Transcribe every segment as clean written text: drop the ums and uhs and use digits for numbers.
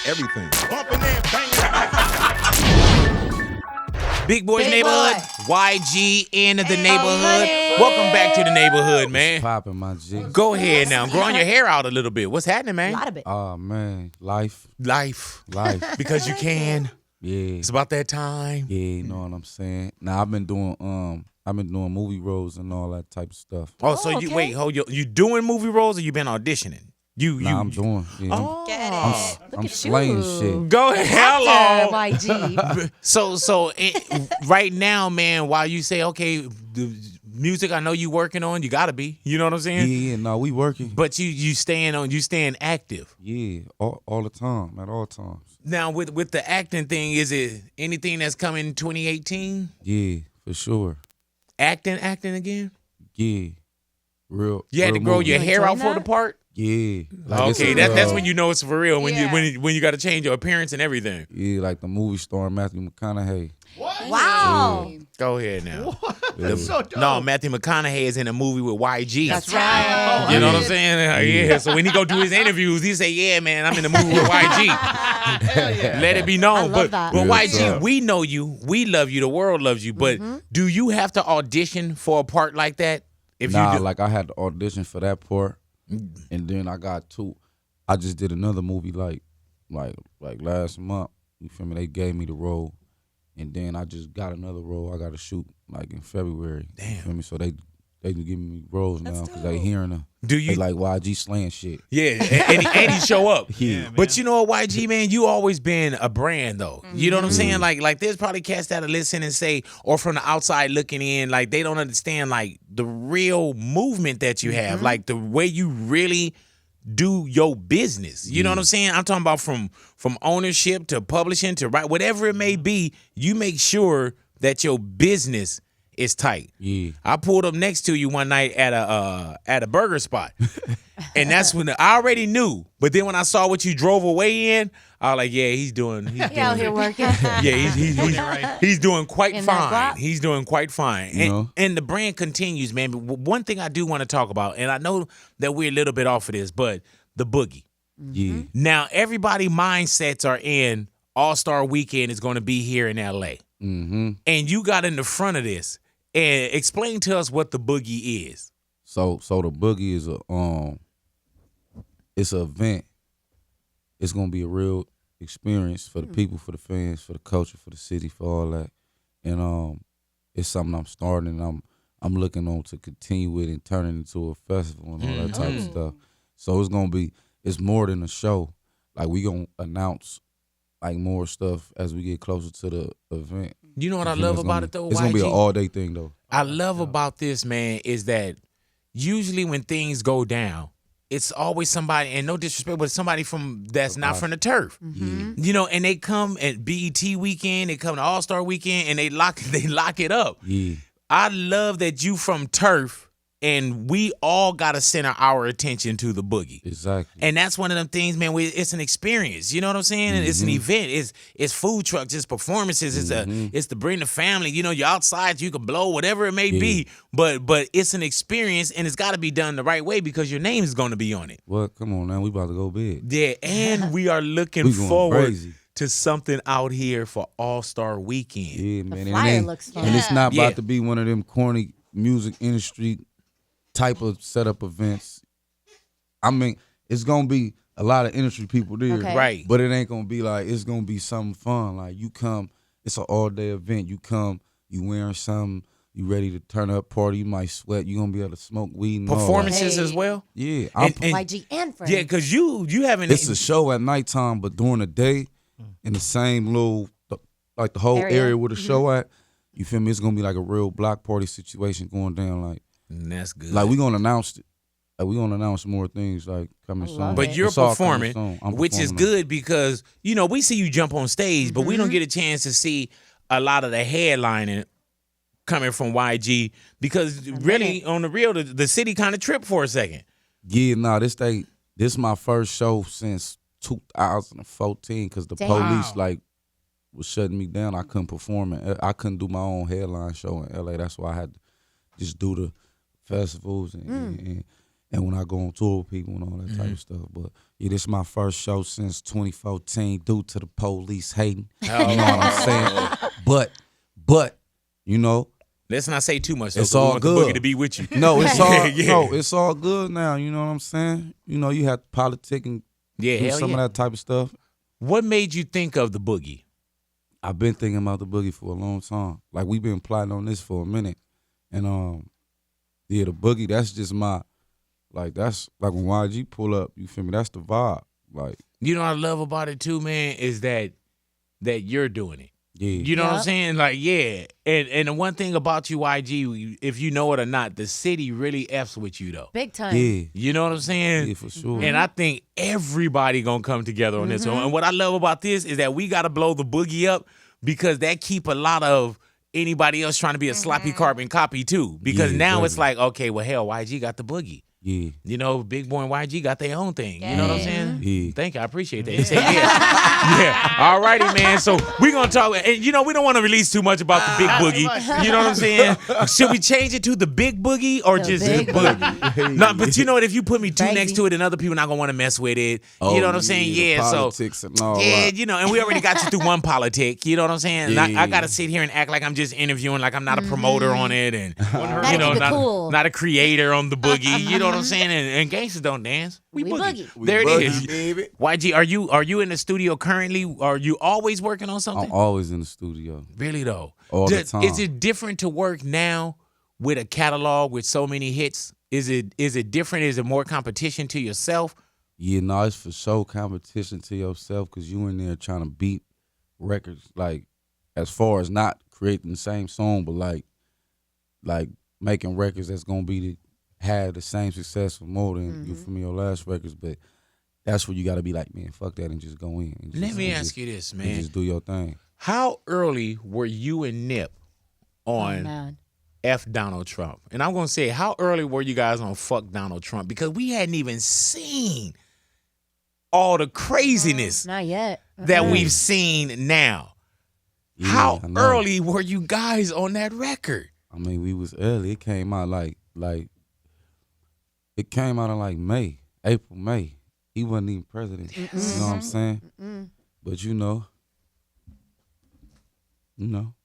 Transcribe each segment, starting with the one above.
everything. Bumping and banging. Big Boy's Big Neighborhood, Boy. YG in the neighborhood. honey. Welcome back to the neighborhood, man. Popping my G. Go ahead now. Growing your hair out a little bit. What's happening, A man? lot of it. Oh man, life. Life. Because you can. Yeah. It's about that time. Yeah, you know what I'm saying? Now I've been doing movie roles and all that type of stuff. Oh, so okay. you wait, hold you doing movie roles or you been auditioning? I'm doing. Yeah, Oh. Get I'm, it. Look I'm at slaying you. shit. Go ahead. Actor, Hello. YG. So right now, man, while you say, okay, the music I know you working on, you gotta be. You know what I'm saying? Yeah, no, we working. But you staying active. Yeah, all the time, at all times. Now with the acting thing, is it anything that's coming in 2018? Yeah, for sure. Acting again? Yeah, real. You had real to grow movie. your hair out enjoying for the that? part? Yeah. it's Okay, a, that's when you know it's for real. When Yeah. you got to change your appearance and everything. Yeah, like the movie star Matthew McConaughey. Wow. Go ahead now. Yeah. So dope. No, Matthew McConaughey is in a movie with YG. That's right. You know what I'm saying? Yeah. So when he go do his interviews, he say, "Yeah, man, I'm in the movie with YG." Let it be known. I love that. But Real YG, talk. we know you, we love you, the world loves you. But do you have to audition for a part like that? If Nah, you do, like I had to audition for that part, and then I got two. I just did another movie like last month. You feel me? They gave me the role, and then I just got another role. I got to shoot like in February. Damn. You feel me? So they giving me roles now because they hearing them. do They you? like YG slaying shit. Yeah, and he show up. Yeah. But you know what, YG, man, you always been a brand though. You know what I'm saying? Like there's probably cats that'll listen and say, or from the outside looking in, like they don't understand like the real movement that you have, like the way you really do your business. You know what I'm saying? I'm talking about from ownership to publishing to whatever it may be, you make sure that your business is tight. Yeah. I pulled up next to you one night at a burger spot. And that's when I already knew. But then when I saw what you drove away in, I was like, yeah, he's doing He out here working. yeah, he's doing quite In that fine. guap. He's doing quite fine. You know? And the brand continues, man. But one thing I do want to talk about, and I know that we're a little bit off of this, but the Boogie. Yeah. Now, everybody mindsets are in All-Star Weekend is going to be here in L.A. Mm-hmm. And you got in the front of this. And explain to us what the Boogie is. So the Boogie is it's an event. It's gonna be a real experience for the people, for the fans, for the culture, for the city, for all that. And it's something I'm starting. And I'm looking on to continue with and turn it into a festival and all that type of stuff. So it's more than a show. Like we gonna announce like more stuff as we get closer to the event. You know what I You feel me? love It's gonna about be- it though, It's gonna be an YG? all day thing though. I love about this, man, is that usually when things go down, it's always somebody, and no disrespect, but somebody that's not from the turf. You know, and they come at BET weekend, they come to All-Star weekend, and they lock it up. Yeah. I love that you from turf, and we all got to center our attention to the Boogie. Exactly. And that's one of them things, man. It's an experience. You know what I'm saying? And it's an event. It's food trucks. It's performances. It's to bring the family. You know, you're outside. You can blow whatever it may be. But it's an experience, and it's got to be done the right way because your name is going to be on it. Well, come on now, we about to go big. Yeah, and we are looking We going forward crazy. to something out here for All-Star Weekend. Yeah, man. flyer and looks fun. And it's not Yeah. about to be one of them corny music industry type of setup events. I mean, it's gonna be a lot of industry people there, Okay. Right. but it ain't gonna be like it's gonna be something fun. Like you come, it's an all day event. You come, you wearing something, you ready to turn up, party. You might sweat. You gonna be able to smoke weed. And all that. Performances Hey. as well? Yeah, And- YG and friends. Yeah, because you haven't. it's a show at nighttime, but during the day, in the same little like the whole Area. area where the show at. You feel me? It's gonna be like a real block party situation going down. That's good. Like we gonna announce it. Like we gonna announce more things like coming soon. love But it. you're It's all coming performing, soon. I'm which is performing. good because, you know, we see you jump on stage, but we don't get a chance to see a lot of the headlining coming from YG because really, on the real, the city kind of tripped for a second. Yeah, nah, this my first show since 2014 because the Damn. police like was shutting me down. I couldn't perform and I couldn't do my own headline show in LA. That's why I had to just do the festivals and when I go on tour with people and all that type of stuff. But yeah, this is my first show since 2014 due to the police hating. You know what I'm saying? But you know, let's not say too much. Though, it's we all want the good. Boogie to be with you. No, it's all Yeah. no, it's all good now. You know what I'm saying? You know, you have to politic and Yeah, do hell some yeah. of that type of stuff. What made you think of the Boogie? I've been thinking about the Boogie for a long time. Like we've been plotting on this for a minute, and yeah, the Boogie. That's just my, like that's like when YG pull up. You feel me? That's the vibe. Like You know what I love about it too, man, is that you're doing it. yeah, You know what I'm Yep. saying? Like, yeah. And the one thing about you, YG, if you know it or not, the city really F's with you though. Big time. yeah, You know what I'm saying? yeah, for sure. And I think everybody gonna come together on this one. And what I love about this is that we gotta blow the Boogie up because that keep a lot of anybody else trying to be a sloppy carbon copy too. Because Yeah, now it's exactly. like, okay, well hell, YG got the Boogie. Yeah, You know, Big Boy and YG got their own thing. You know what I'm saying? yeah. Thank you. I appreciate that. You say yeah. Yeah. All righty, man. So we're going to talk. And, you know, we don't want to release too much about the Big Boogie. You know what I'm saying? Should we change it to the Big Boogie or The just Big the Boogie? No, but you know what? If you put me two Crazy. next to it, and other people not going to want to mess with it. Oh, You know what I'm saying? the Yeah. So, politics and all yeah, that. you know, and we already got you through one politic. You know what I'm saying? And Yeah. I got to sit here and act like I'm just interviewing, like I'm not a promoter on it. And, Gotta you know, keep it not, cool. not a creator on the Boogie. You know what I'm saying? And gangsters don't dance. We We boogie. boogie. There it boogie, is. baby. YG, are you in the studio currently? Are you always working on something? I'm always in the studio. Really though? All the time. Is it different to work now with a catalog with so many hits? Is it different? Is it more competition to yourself? Yeah, no, it's for sure competition to yourself because you in there trying to beat records, like as far as not creating the same song, but like making records that's gonna be have the same success for more than you feel me your last records. But that's where you gotta be like, man, fuck that and just go in. And Let just, me and ask just- you this, and man. just do your thing. How early were you and Nip Oh, on man. F Donald Trump? And I'm gonna say, how early were you guys on Fuck Donald Trump? Because we hadn't even seen all the craziness Not yet. that we've seen now. Yeah, How I know. early were you guys on that record? I mean, we was early. It came out like it came out in like April, May. He wasn't even president. You know what I'm saying? But you know.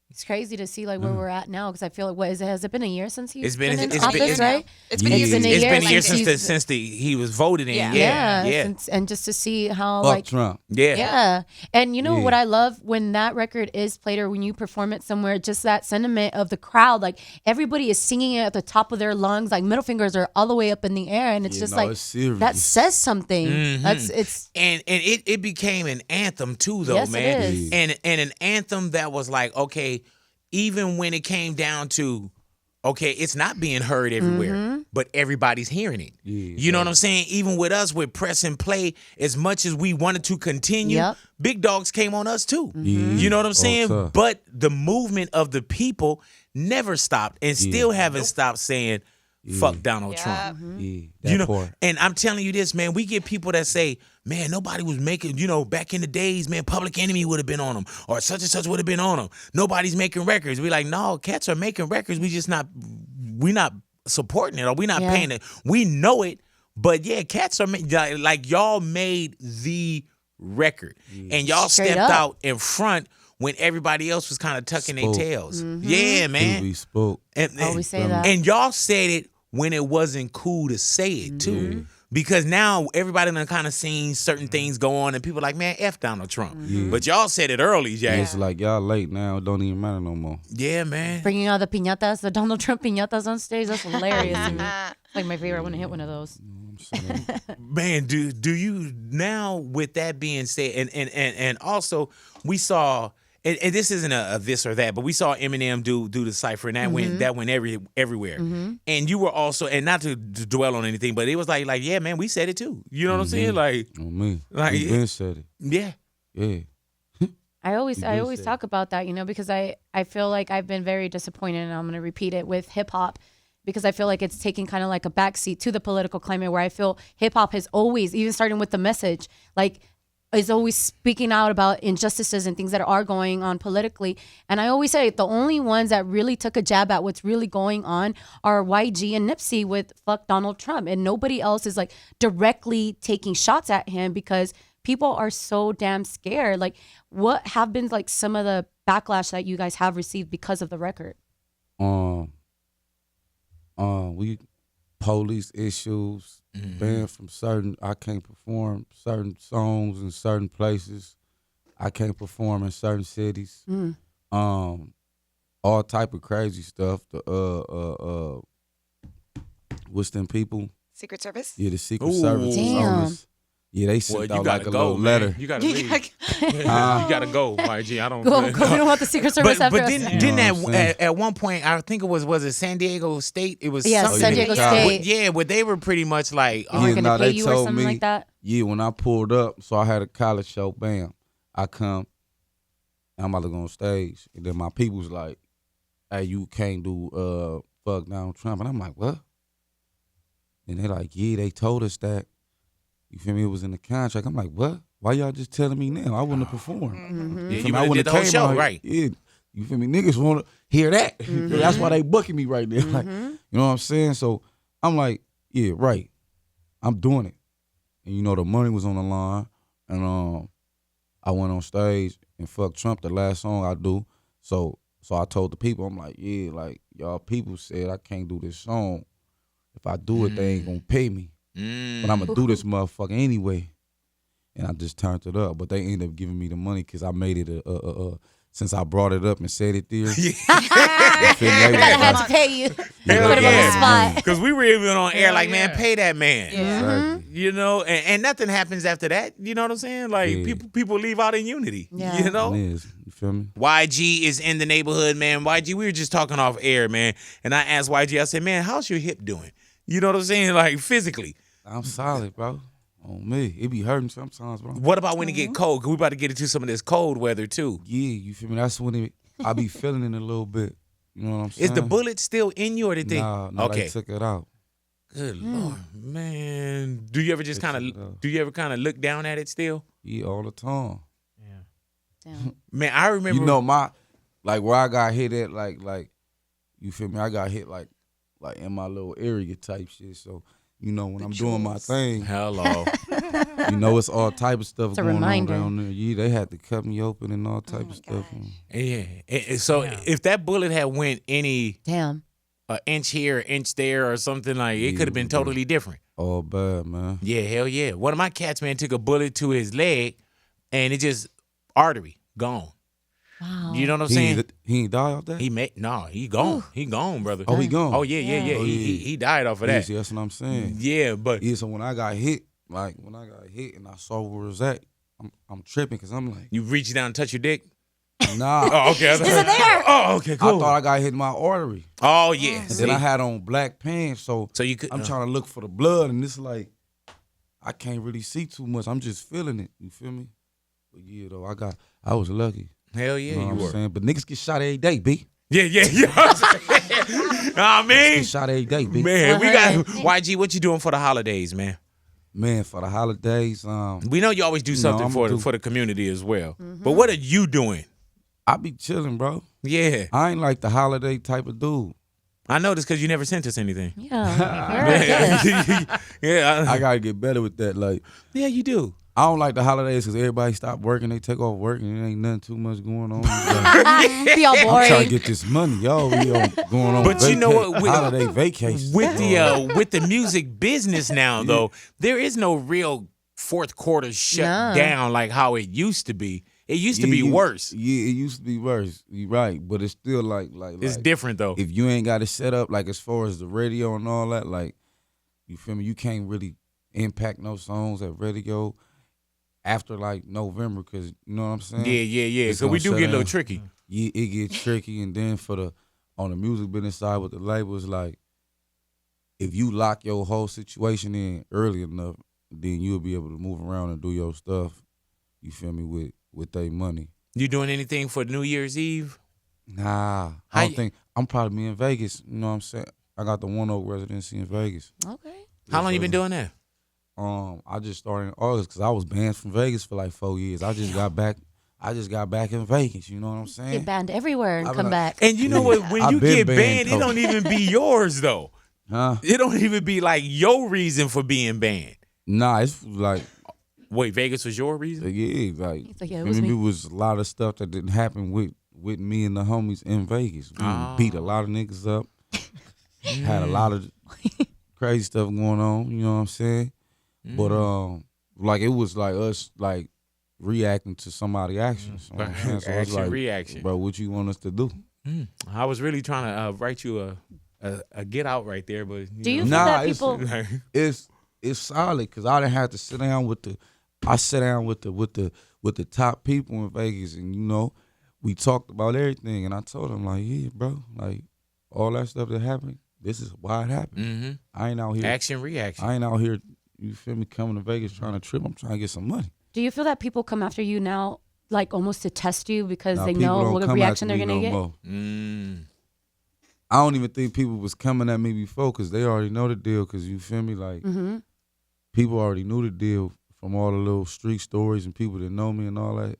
It's crazy to see like where we're at now because I feel like has it been a year since he's It's been- in it's office, been- right? It's been Yeah. years. It's been a It's year been a year since since he was voted in. Yeah. Yeah. and just to see how Fuck like Trump. yeah. And you know Yeah. what I love when that record is played or when you perform it somewhere, just that sentiment of the crowd, like everybody is singing it at the top of their lungs, like middle fingers are all the way up in the air, and it's Yeah, just no, like it's serious. that says something. Mm-hmm. It's And it became an anthem too, though, Yes, it man. is. And an anthem that was like, okay, even when it came down to, okay, it's not being heard everywhere, but everybody's hearing it. Yeah, You know what I'm saying? Even with us, with press and play, as much as we wanted to continue, Yep. big dogs came on us too. Yeah. You know what I'm Oh, saying? tough. But the movement of the people never stopped and still haven't stopped saying, fuck Donald Yeah. Trump. Yeah, that You know, part. and I'm telling you this, man, we get people that say, man, nobody was making, you know, back in the days, man, Public Enemy would have been on them or such and such would have been on them. Nobody's making records. We like, no, cats are making records. We not supporting it or we not Yeah. paying it. We know it, but yeah, cats are like y'all made the record and y'all Straight stepped up. out in front when everybody else was kind of tucking their Spoke. tails. Yeah, man. We spoke. And, always say that. and y'all said it when it wasn't cool to say it too. Because now everybody done kind of seen certain things go on and people like, man, F Donald Trump. But y'all said it early, Jay. It's like y'all late now. It don't even matter no more. Yeah, man. bringing out the piñatas, the Donald Trump piñatas on stage. That's hilarious to me. It's like my favorite. I want to hit one of those. I'm saying? Man, do you now with that being said, and also we saw and this isn't a this or that, but we saw Eminem do the cypher, and that went everywhere. And you were also, and not to dwell on anything, but it was like yeah, man, we said it too. You know what I'm saying? Like On me. Like, We been said it. yeah. Yeah. I always say. talk about that, because I feel like I've been very disappointed, and I'm going to repeat it with hip hop, because I feel like it's taking kind of like a backseat to the political climate, where I feel hip hop has always, even starting with the message, like is always speaking out about injustices and things that are going on politically. And I always say the only ones that really took a jab at what's really going on are YG and Nipsey with fuck Donald Trump. And nobody else is like directly taking shots at him because people are so damn scared. Like, what have been like some of the backlash that you guys have received because of the record? We police issues, banned from certain. I can't perform certain songs in certain places. I can't perform in certain cities. All type of crazy stuff. The what's them people? Secret Service? Yeah, the Secret Ooh. Service is on Damn. us. Yeah, they sent you out gotta like a go, little man. letter. You gotta leave. You Huh? gotta go, YG. I don't. Go. We don't want the Secret Service But after us. didn't You know what I'm saying? at one point I think it was it San Diego State? It was Yeah, something. San Diego Yeah. State. Yeah, but they were pretty much like, They weren't Yeah, gonna no, pay they you or told something me- like that. Yeah, when I pulled up, so I had a college show, bam. I come, I'm about to go on stage. And then my people's like, hey, you can't do fuck Donald Trump. And I'm like, what? And they're like, yeah, they told us that. You feel me? It was in the contract. I'm like, what? Why y'all just telling me now? I wouldn't have performed. yeah, feel you me? I would've wouldn't did the whole have came show, out here. right? Yeah. You feel me? Niggas want to hear that. That's why they booking me right there. Like, you know what I'm saying? So I'm like, yeah, right. I'm doing it. And you know the money was on the line. And I went on stage and fucked Trump, the last song I do. So I told the people, I'm like, yeah, like y'all people said I can't do this song. If I do it, they ain't gonna pay me. But I'm gonna do this motherfucker anyway. And I just turned it up. But they ended up giving me the money because I made it since I brought it up and said it there. You feel me? They was I had like, to pay you. Hell Put him on yeah. the spot. Because we were even on air like, man, yeah. pay that man. exactly. You know, and nothing happens after that. You know what I'm saying? Like Yeah. people leave out in unity. Yeah. You know? It is. You feel me? YG is in the neighborhood, man. YG, we were just talking off air, man. And I asked YG, I said, man, how's your hip doing? You know what I'm saying? Like physically. I'm solid, bro. On me. It be hurting sometimes, bro. What about when it get cold? 'Cause we about to get into some of this cold weather too. Yeah, you feel me? That's when I be feeling it a little bit. You know what I'm saying? Is the bullet still in you or did they? Nah, okay. they took it out. Good Lord, man. Do you ever just They kind took it of out. do you ever kind of look down at it still? Yeah, all the time. Damn. Man, I remember. You know like where I got hit at, like you feel me? I got hit like in my little area type shit. So you know when I'm doing my thing, Hello. you know it's all type of stuff It's a going reminder. on down there. Yeah, they had to cut me open and all type of stuff. Yeah. So if that bullet had went any Damn. inch here, inch there, or something like, it Yeah, could have been bro. totally different. All bad, man. Yeah, hell yeah. One of my cats, man, took a bullet to his leg, and it just artery gone. Wow. You know what I'm He saying? ain't die off that? He gone. He gone, brother. Oh, he gone? Oh yeah. Oh, yeah. He died off of Yeah, that. see, that's what I'm saying. Yeah, but Yeah, so when I got hit, and I saw where it was at, I'm tripping because I'm like, you reach down and touch your dick. nah. Oh, okay. Is it there? Oh, okay, I cool. thought I got hit in my artery. Oh yeah. And then I had on black pants, so So you could. I'm trying to look for the blood, and it's like, I can't really see too much. I'm just feeling it. You feel me? But yeah, though, I was lucky. Hell yeah, You know you what I'm were. saying? But niggas get shot every day, B. Yeah. I mean, Get shot every day, B. man, we got 100. YG. What you doing for the holidays, man? Man, for the holidays, We know you always do something I'ma for the community as well. But what are you doing? I be chilling, bro. Yeah, I ain't like the holiday type of dude. I know this because you never sent us anything. Yeah. Yeah, I gotta get better with that. Like, yeah, you do. I don't like the holidays because everybody stop working, they take off work, and there ain't nothing too much going on. Like, Be all I'm trying to boring. get this money, y'all. We on going on. But you know what, with- holiday vacation With the music business now, though, there is no real fourth quarter shut Nah. down like how it used to be. It used to be worse. Yeah, it used to be worse. You right, but it's still like It's different though. if you ain't got it set up like as far as the radio and all that, like you feel me, you can't really impact no songs at radio after like November, because you know what I'm saying. Yeah. It's So we gonna do shut get a little down. tricky. Yeah, it gets tricky, and then on the music business side with the labels, like if you lock your whole situation in early enough, then you'll be able to move around and do your stuff. You feel me, with their money. You doing anything for New Year's Eve? Nah, How I you- don't think I'm probably in Vegas. You know what I'm saying? I got the One Oak residency in Vegas. Okay. How long you been doing that? I just started in August because I was banned from Vegas for like 4 years. I just got back in Vegas. You know what I'm saying? Get banned everywhere and I come like- back. And you know what? When I've you been get banned, banned, it Coach. don't even be yours though. Huh? It don't even be like your reason for being banned. Nah, it's like Wait, Vegas was your reason? yeah, like He's like, yeah, it was me. it was a lot of stuff that didn't happen with me and the homies in Vegas. We beat a lot of niggas up. Had a lot of crazy stuff going on. You know what I'm saying? But like it was like us like reacting to somebody's actions. You know what I'm saying? So it's Action, like, reaction. bro, what you want us to do? I was really trying to write you a get out right there, but Do you feel Nah, that it's- people? It's solid because I didn't have to sit down with the. I sat down with the top people in Vegas, and you know, we talked about everything, and I told them like, yeah, bro, like all that stuff that happened, this is why it happened. I ain't out here. action reaction. I ain't out here. You feel me? Coming to Vegas trying to trip. I'm trying to get some money. Do you feel that people come after you now, like almost to test you because Now, they people know don't what come reaction after they're me gonna no get? more. I don't even think people was coming at me before because they already know the deal. Because you feel me, like people already knew the deal from all the little street stories and people that know me and all that.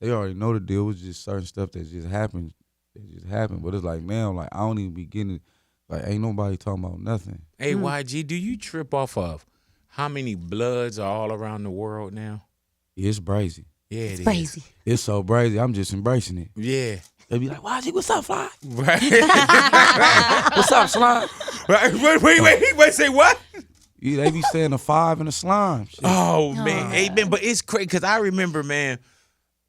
They already know the deal. It was just certain stuff that just happened. But it's like now, like I don't even be getting it. Like ain't nobody talking about nothing. Hey, YG, do you trip off of how many bloods are all around the world now? It's brazy. Yeah, it is. Crazy. It's so brazy. I'm just embracing it. Yeah. They be like, YG, what's up, Fly? Right. What's up, Slime? Wait, say what? Yeah, they be saying the 5 and the slime. Shit. Oh man, hey man, but it's crazy because I remember, man.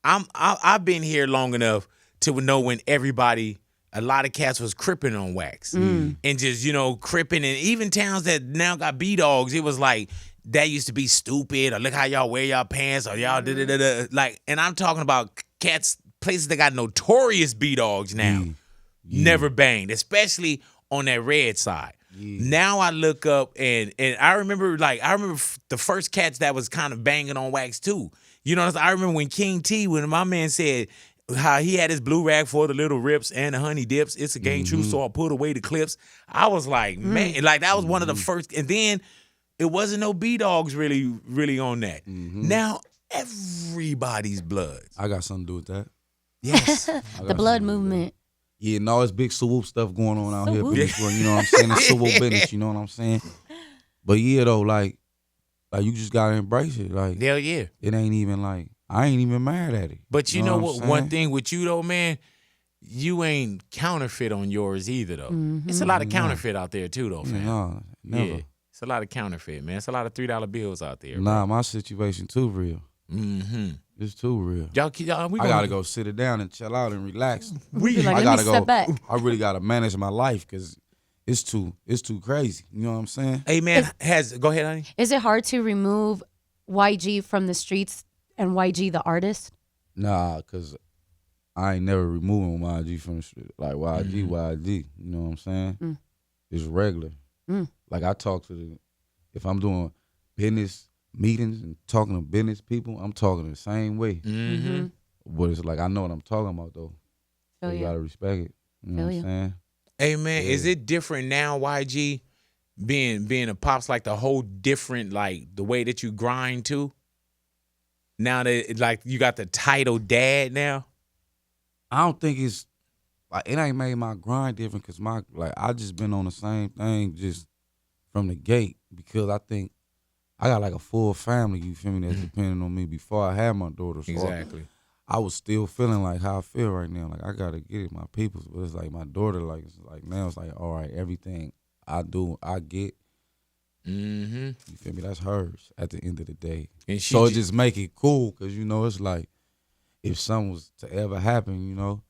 I've been here long enough to know when a lot of cats was cripping on wax and just cripping, and even towns that now got B-dogs. It was like that used to be stupid, or look how y'all wear y'all pants, or y'all like. And I'm talking about cats, places that got notorious B-dogs now, never banged, especially on that red side. Now I look up and I remember the first cats that was kind of banging on wax too. You know, I remember when King T, when my man said how he had his blue rag for the little rips and the honey dips. It's a game true, so I put away the clips. I was like, man, like that was one of the first. And then it wasn't no B-dogs really on that. Now everybody's blood. I got something to do with that. Yes. The blood movement. Yeah, no, it's big swoop stuff going on out here. Swoop. Business, you know what I'm saying? It's swoop business, you know what I'm saying? But yeah, though, like you just gotta embrace it. Like, Hell yeah. it ain't even like I ain't even mad at it. But you know what? I'm One saying? thing with you though, man, you ain't counterfeit on yours either though. It's a lot of counterfeit out there too though, fam. Nah, never. Yeah. It's a lot of counterfeit, man. It's a lot of $3 bills out there. Nah, my situation too real. Mm-hmm. It's too real. We I gotta go sit it down and chill out and relax. Be like, I let me gotta step go. back. I really gotta manage my life because it's too crazy. You know what I'm saying? Hey man, go ahead, honey. Is it hard to remove YG from the streets and YG the artist? Nah, cause I ain't never removing YG from the street. Like YG. You know what I'm saying? It's regular. Like I talk to if I'm doing business meetings and talking to business people, I'm talking the same way. But it's like I know what I'm talking about though. So you gotta respect it. You know what I'm saying? Hey man, is it different now, YG, being a pops, like the whole different, like the way that you grind too? Now that like you got the title dad now? I don't think it's like it ain't made my grind different because I just been on the same thing just from the gate because I think I got like a full family, you feel me, that's depending on me before I had my daughter. So Exactly. I was still feeling like how I feel right now. Like I gotta get it, my peoples. But it's like my daughter, like now it's like, all right, everything I do, I get. You feel me? That's hers at the end of the day. And so it just make it cool because it's like if something was to ever happen,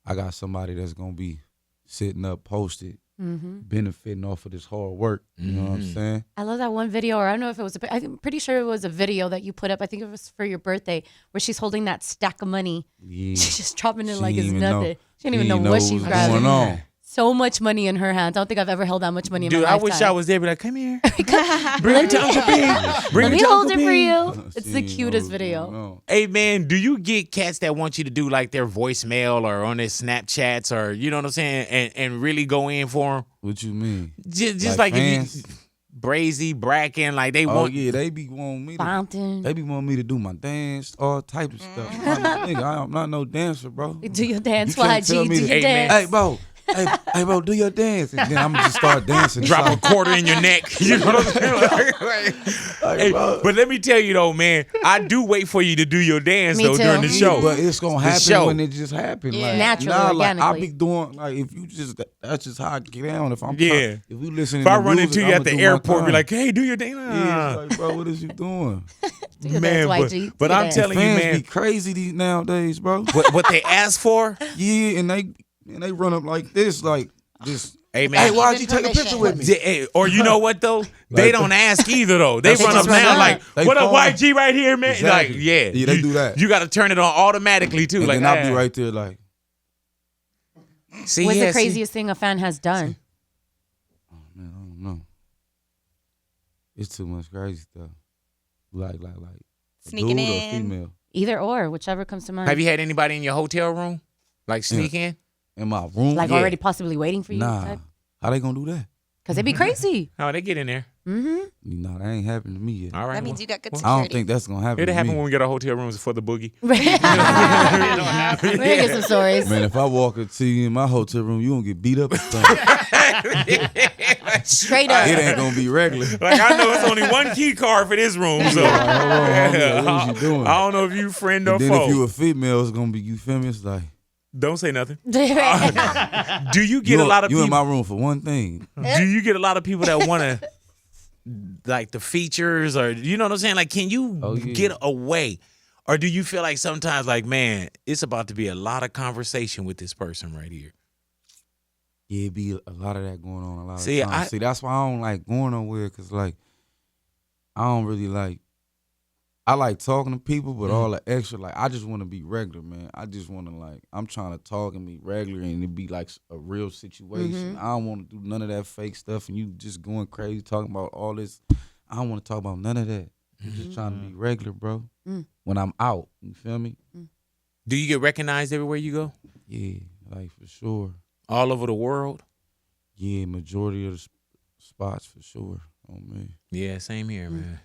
I got somebody that's gonna be sitting up, posted, benefiting off of this hard work. You know what I'm saying? I love that one video, or I don't know if it was I'm pretty sure it was a video that you put up. I think it was for your birthday, where she's holding that stack of money. Yeah. She's just dropping it She like it's didn't nothing. know. She didn't even know what she's was grabbing. going on. So much money in her hands. I don't think I've ever held that much money in Dude, my I lifetime. wish I was there. Be like, come here. Bring it to Uncle B. Bring Let it me to hold Uncle it for B. you. It's She the didn't know cutest what was video. going on. Hey man, do you get cats that want you to do like their voicemail or on their Snapchats or you know what I'm saying, and really go in for them? What you mean? Just like if fans? you, Brazy, Bracken, like they Oh want. yeah, they be wanting me. Fountain. They be wanting me to do my dance, all type of stuff. I'm like, nigga, I'm not no dancer, bro. Do your dance, You can't YG. tell Do me your to- Hey, man. dance. Hey, bro. Hey, bro, do your dance, and then I'm gonna just start dancing. Drop a Like, quarter in your neck. You know what I'm saying? Hey, bro. but let me tell you though, man, I do wait for you to do your dance Me though too. during the show. But it's gonna happen show. when it just happen. Yeah. Like, Naturally, nah, like, I organically. be doing like if you just that's just how I get down. If I'm Yeah. if you listening, If I to run music, into you I'ma at the do my airport, be thing. like, hey, do your dance. Yeah, it's like, bro, what is you doing? Do your Man, dance, YG. but Do your I'm dance. telling you, Fans man, be crazy these nowadays, bro. what they ask for. Yeah, and they run up like this, like this. Hey man, Hey, why'd you Give take a permission. picture with me? Hey, or you know what though? They Like- don't ask either though. They That's run what up I'm now saying. like, They what up, phone- YG right here, man? Exactly. Like, yeah, Yeah, they do that. You got to turn it on automatically too. And like, then I'll be ah. right there, like, See, What's yeah, the see? craziest thing a fan has done? man, I don't know. It's too much crazy stuff. Like, a Sneaking dude or a in. female Either or, whichever comes to mind. Have you had anybody in your hotel room like sneak in? in my room. like Yeah. already possibly waiting for you? Nah, how they gonna do that? Because it'd be crazy. Oh, they get in there. Mm-hmm. Nah, that ain't happened to me yet. All right. That means you got good I security. don't think that's gonna happen. It'll to happen me. when we get our hotel rooms for the boogie. We're gonna get some stories. Man, if I walk into you in my hotel room, you gonna get beat up or something. Straight up. It ain't gonna be regular. Like I know it's only one key card for this room, so Like, hold on, homie, what is you doing? I don't know if you friend or And then foe. if you a female, it's gonna be, you feel me? It's like, Don't say nothing. Right. Do you get a lot of you in people? my room for one thing. Do you get a lot of people that want to like the features, or you know what I'm saying? Like, can you Oh, yeah. get away, or do you feel like sometimes, like, man, it's about to be a lot of conversation with this person right here? Yeah, it be a lot of that going on a lot See, of times. See, that's why I don't like going nowhere, because, like, I don't really like, I like talking to people, but all the extra, like, I just want to be regular, man. I just want to, like, I'm trying to talk and be regular, and it be, like, a real situation. I don't want to do none of that fake stuff, and you just going crazy talking about all this. I don't want to talk about none of that. I'm just trying to be regular, bro. When I'm out, you feel me? Do you get recognized everywhere you go, Yeah, like, for sure. all over the world? Yeah, majority of the spots, for sure, on me. Yeah, same here, man.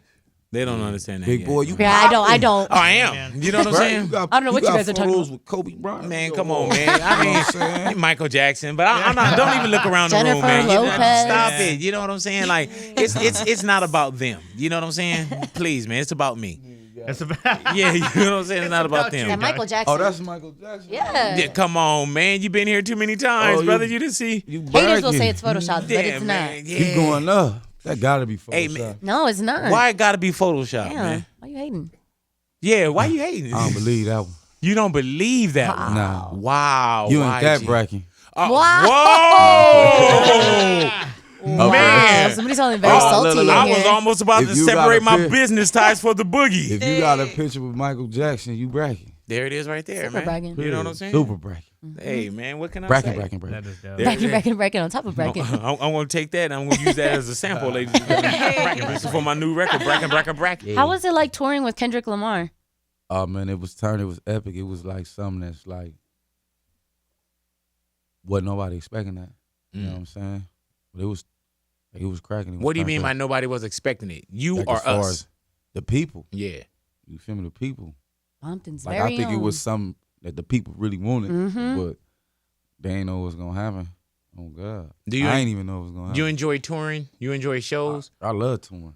They don't understand that. Big yet. boy, you Yeah, I don't. Oh, I am. You know what I'm saying? I don't know what you guys are talking photos about. with Kobe Bryant. Man, Yo, come on, man. I You know what I'm mean, saying? Michael Jackson, but I'm not. Don't even look around the room, Jennifer man. Lopez. Stop it. You know what I'm saying? Like, it's not about them. You know what I'm saying? Please, man, it's about me. That's about. Yeah, you know what I'm saying? It's not about Yeah, them. Michael Jackson. Oh, that's Michael Jackson. yeah. Yeah, come on, man. You've been here too many times, Oh, brother. You didn't see. You Haters will bragging. say it's Photoshop, but Yeah, it's man. not. Yeah. You going up? That gotta be Hey, Photoshop. man. No, it's not. Why it gotta be Photoshop, Damn. man? Why you hating? Yeah, why you hating? I don't believe that one. You don't believe that one. Nah, Wow. you ain't that YG. bracken. Whoa! Man. Somebody's sounding very Oh, salty look, in I here. was almost about If to you got separate a my pic- business ties for the boogie. If you got a picture with Michael Jackson, you bracken. There it is right there, Super man. bragging. You know what I'm saying? Super bracken. Hey, man, what can I Bracken, say? bracken, bracken. That is dope. There it is. Bracket on top of bracket. I'm going to take that and I'm going to use that as a sample, ladies and gentlemen. This is for my new record, Bracken. How was it like touring with Kendrick Lamar? Oh man, it was epic. It was like something that's like, wasn't nobody expecting that. You know what I'm saying? But it was cracking. It was What do you mean turned by up. nobody was expecting it? You Like, or as far us? as the people? Yeah. You feel me? The people. Compton's Like very I think it own. was something that the people really wanted, Mhm. but they ain't know what's gonna happen. Oh God, Do you- I ain't even know what's gonna happen. You enjoy touring? You enjoy shows? I love touring.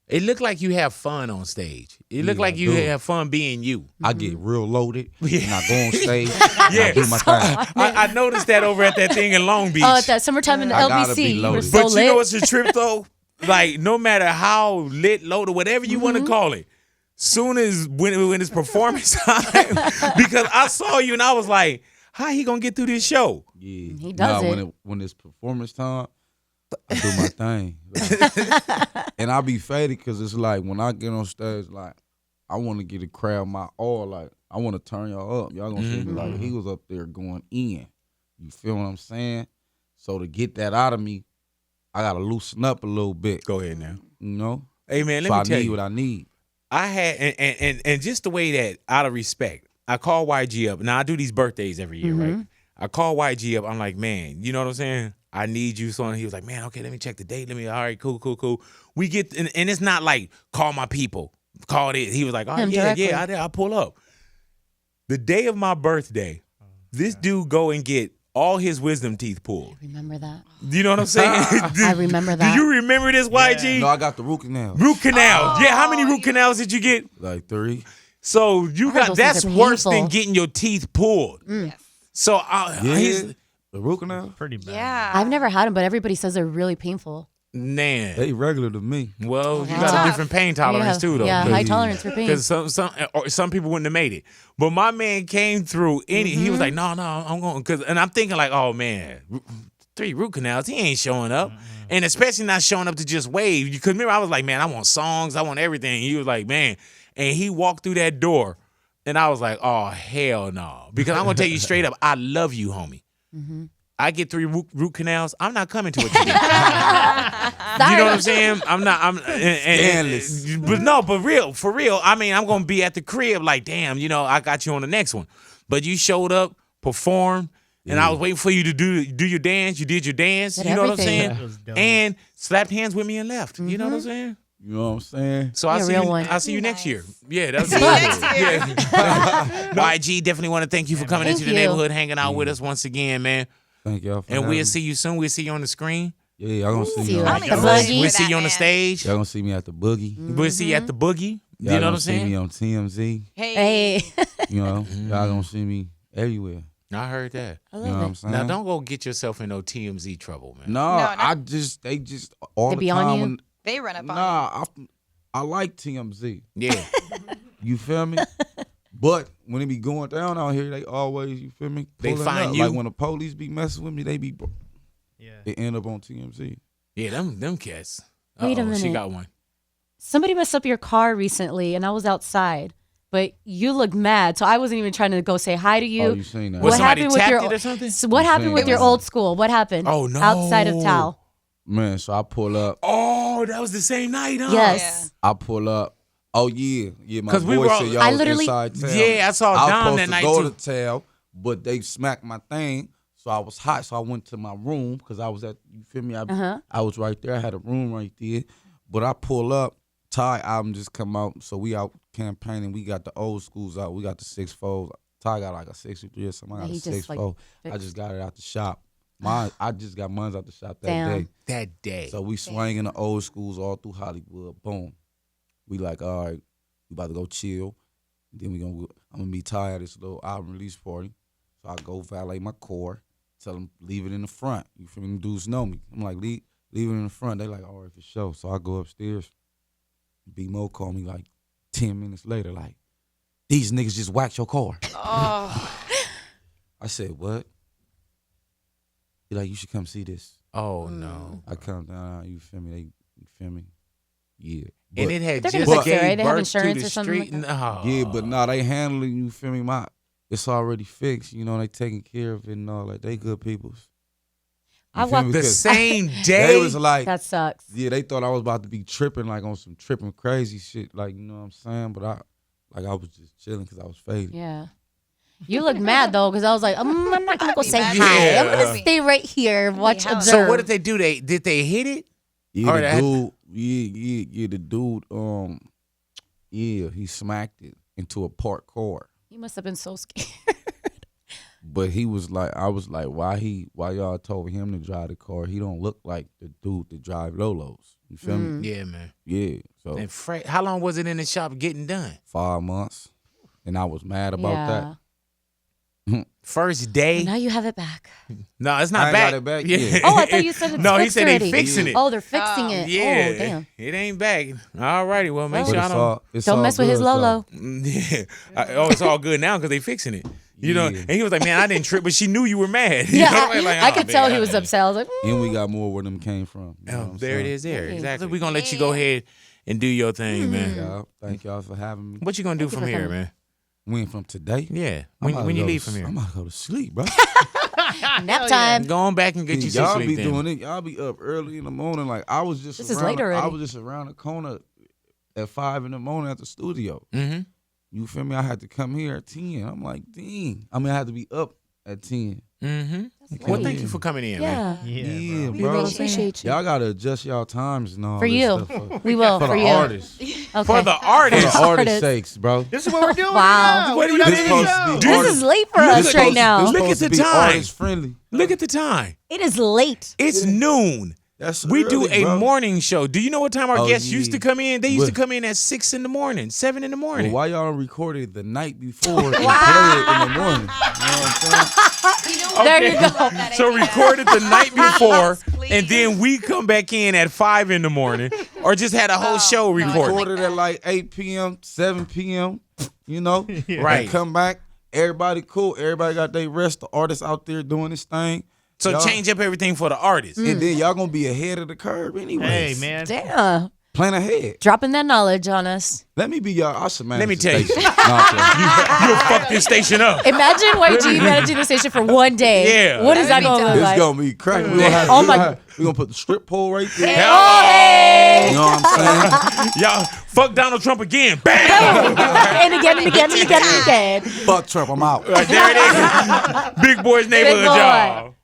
It looked like you have fun on stage. It looked Yeah, like I you do. have fun being you. I get real loaded Yeah. and I go on stage. And I do my thing. I noticed that over at that thing in Long Beach. Oh, at that summertime in the I gotta be LBC. You were loaded. so But lit. you know what's the trip though? Like no matter how lit, loaded, whatever you want to call it, soon as when it's performance time, because I saw you and I was like, how he gonna get through this show? Yeah, He does it. when it's performance time, I do my thing, and I be faded because it's like when I get on stage, like I want to get the crowd my all. Like I want to turn y'all up. Y'all gonna see me like he was up there going in. You feel what I'm saying? So to get that out of me, I gotta loosen up a little bit. Go ahead now. You know? Hey man, let So me I tell need you. what I need. I had and just the way that out of respect, I call YG up. Now I do these birthdays every year, right? I call YG up. I'm like, man, you know what I'm saying? I need you. So he was like, man, okay, let me check the date. All right, cool. We get, and it's not like, call my people. Call it. He was like, oh, I'll pull up. The day of my birthday, this dude go and get all his wisdom teeth pulled. I remember that. You know what I'm saying? I remember that. Do you remember this, YG? No, I got the root canal. Root canal. Yeah, how many root canals did you get? Like 3. So you got, those that's things are worse than painful. getting your teeth pulled. So The root canal? Pretty bad. Yeah. I've never had them, but everybody says they're really painful. man. They regular to me. Well, you Wow. got a different pain tolerance too, though. Yeah, high tolerance for pain. Because some people wouldn't have made it, but my man came through. He was like, no, I'm going, and I'm thinking like, oh man, 3 root canals, he ain't showing up, and especially not showing up to just wave. Because remember, I was like, man, I want songs, I want everything. He was like, man, and he walked through that door, and I was like, oh hell no, because I'm gonna tell you straight up, I love you, homie. I get 3 root canals, I'm not coming to it today. You know what I'm saying? I'm not. But for real. I mean, I'm gonna be at the crib like, damn, I got you on the next one. But you showed up, performed, and I was waiting for you to do your dance. You did your dance. Did you know everything. what I'm That was saying? dope. And slapped hands with me and left. You know what I'm saying? You know what I'm saying? So You're a real one. I'll see you next year. Yeah, that's See you next year. Yeah. YG, definitely want to thank you for coming Thank into the you. neighborhood, hanging out with us once again, man. Thank y'all for And having we'll me. see you soon. We'll see you on the screen. Yeah, y'all gonna see See me. you on- at the I'm We'll excited Boogie. for see that, you on the man. stage. Y'all gonna see me at the Boogie. We'll see you at the Boogie. Y'all You know what gonna I'm see me saying? on TMZ. Hey, You know, y'all gonna see me everywhere. I heard that. I You know what love I'm it. saying? Now, don't go get yourself in no TMZ trouble, man. No, No. they just all They the be on time. you? When, They run up on nah, I like TMZ. Yeah. You feel me? But when it be going down out here, they always, you feel me? They pulling find up. you. Like when the police be messing with me, they be Yeah. it end up on TMZ. Yeah, them cats. Wait a Uh-oh, She minute. got one. somebody messed up your car recently, and I was outside, but you looked mad, so I wasn't even trying to go say hi to you. Oh, you seen that? Was What somebody happened with tapped your it or something? So what You happened seen with that. your old school? What happened? Oh, no. Outside of Tal. Man, so I pull up. Oh, that was the same night, huh? Yes. I pull up. Oh yeah. My 'Cause we boy were all- said y'all I was literally- inside town. Yeah, I saw I was Dom supposed that to night, go too. to town, but they smacked my thing, so I was hot. So I went to my room because I was at. You feel me? I was right there. I had a room right there, but I pull up. Ty album just come out, so we out campaigning. We got the old schools out. We got the 6-4. Ty got like a 63 or something. I got He a just, like, 6-4. I fixed- just got it out the shop. I just got mine out the shop that Damn. day. That day. So we swinging the old schools all through Hollywood. Boom. We like, all right, we about to go chill. Then I'm gonna be tired of this little album release party. So I go valet my car, tell them leave it in the front. You feel me? Them dudes know me. I'm like, leave it in the front. They like, all right, for sure. So I go upstairs. B-Mo called me like 10 minutes later, like, these niggas just whacked your car. Oh, I said, what? He like, you should come see this. Oh, no. I come down, you feel me? You feel me? Yeah. And But- it had They're gonna just fix it, gave right? They have birth to insurance the or something street. like that? No. Yeah, but nah, they handling, you feel me? It's already fixed. You know, they taking care of it and all that. They good peoples. You I feel walked me? The Because same they day. was like, That sucks. yeah, they thought I was about to be tripping, like on some tripping crazy shit, like, you know what I'm saying? But I was just chilling because I was faded. Yeah. You look mad though, because I was like, I'm not gonna go I'd be say mad. hi. Yeah. I'm gonna stay right here, watch, hell. observe. So what did they do? Did they hit it? Yeah, Or the that- dude, the dude, yeah, he smacked it into a parked car. He must have been so scared. But he was like, I was like, why y'all told him to drive the car? He don't look like the dude that drive Lolos. You feel me? Yeah, man. Yeah. So And how long was it in the shop getting done? 5 months, and I was mad about Yeah. First day? Now you have it back. No, it's I not ain't back. got it back yet. Oh, I thought you said it's No, he fixed said already. they fixing it. Oh, they're fixing Oh. it. Yeah. Oh, damn. It ain't back. All righty. Well, make But sure I it's don't. all, it's Don't all mess with his good, Lolo. Yeah. It's all good now because they fixing it. You know, Yeah. and he was like, man, I didn't trip, but she knew you were mad. You Yeah, know what I mean? could tell he was upset. I was like, So. And we got more where them came from. You know what Oh, I'm there it saying? is there. Hey. Exactly. We're going to let you go ahead and do your thing, man. Y'all, thank y'all for having me. What you going to do Thank you from for here, coming. man? When from today? Yeah. I'm about When to you go leave to- from here? I'm about to go to sleep, bro. nap time. Go on back and get you some Y'all sleep be then. doing it. Y'all be up early in the morning. Like I was just This is around. late already. I was just around the corner at 5 in the morning at the studio. Mm-hmm. You feel me? I had to come here at 10. I'm like, dang. I mean, I had to be up at 10. Mm-hmm. Well, thank you for coming in, man. Yeah. Yeah, We bro. really appreciate you. Y'all gotta adjust y'all times and all For this you. stuff We will, for for the you. artists. Okay. For the For the artists. artists' sakes, bro. This is what we're doing. Wow. Now. What We're do you doing mean? the Supposed to show. be This artist- is late for Look us at right those- now. Look at supposed the to be time. artist friendly. Look at the time. It is late. It's noon. That's We do early, a bro. morning show. Do you know what time our Oh, guests yeah. used to come in? They used to What? come in at 6 in the morning, 7 in the Well, morning. why y'all don't record it the night before and play it in the morning? You know what I'm saying? There you go. So record it the night before, and then we come back in at 5 in the morning, or just had a whole show recorded. Record it at like 8 p.m., 7 p.m., you know? Right. And come back, everybody cool. Everybody got their rest. The artist out there doing this thing. So Y'all- change up everything for the artists. And then y'all gonna be ahead of the curve anyway. Hey, man. Damn. Plan ahead. Dropping that knowledge on us. Let me be y'all usher man. Let me tell you. No, I'm playing. You'll fuck this station up. Imagine YG managing the station for one day. Yeah. What is that That'd be going to look It's like? gonna be cracking. We gonna have, Oh we my- gonna have- we gonna put the strip pole right there. Hey! You know what I'm saying? Y'all fuck Donald Trump again. Bam! And again and again and again and again. Fuck Trump, I'm out. Right, there it is. Big Boy's neighborhood, Boy. y'all.